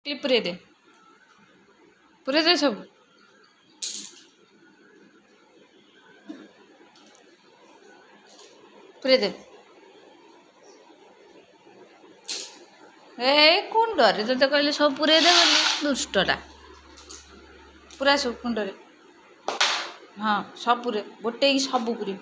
clip पूरे दे सब पूरे दे ए कुंडरे तो कहले सब पूरे दे दुष्टा पूरा सब कुंडरे हाँ सब पूरे गोटे ही सब पूरे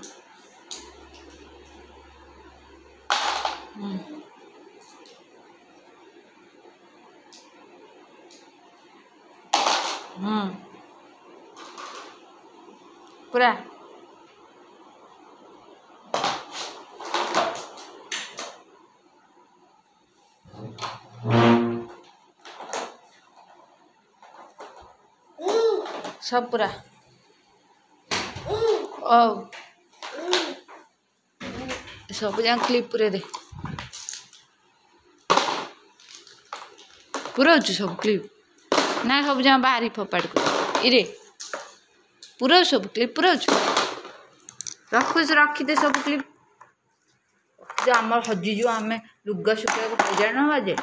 पूरा सब पूरा ओ सब जहाँ क्लिप पूरे दे पूरा सब क्लिप ना सब जहाँ बाहरी फोपाड़ को इरे पूरा सब क्लिप पूरा रखीदे सब क्लिप जो आम हजिजु आम लुगा शुखा हजान ना बाजे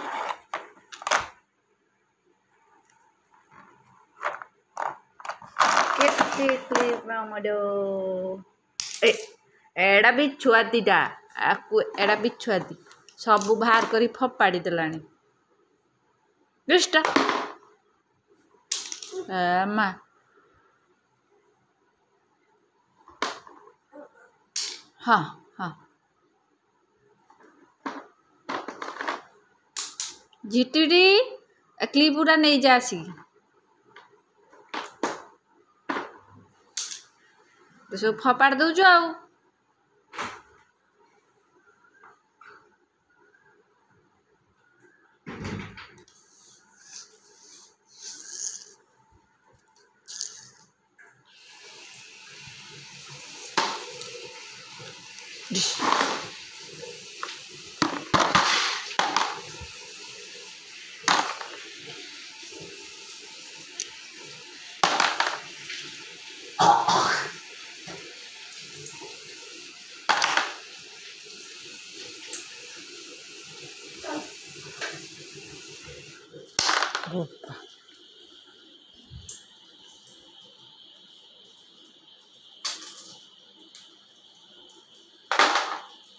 क्लिप एड़ा भी छुआतीटा एड़ा भी छुआती सब बाहर कर फोपाड़ी देलानी दुष्टा माँ हाँ हाँ झिटिडी क्लिप पूरा नहीं जा सी तो सब फपाड़ दौच आउ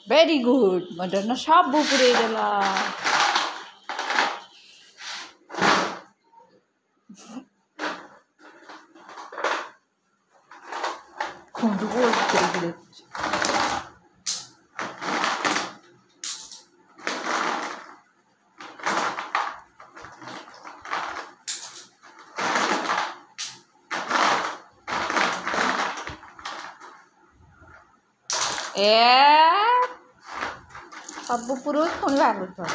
वेरी गुड मदन सब पूरे देला सब पूरा पुणी बाहर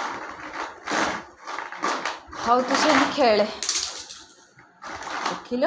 हाँ तू से खेले देखिल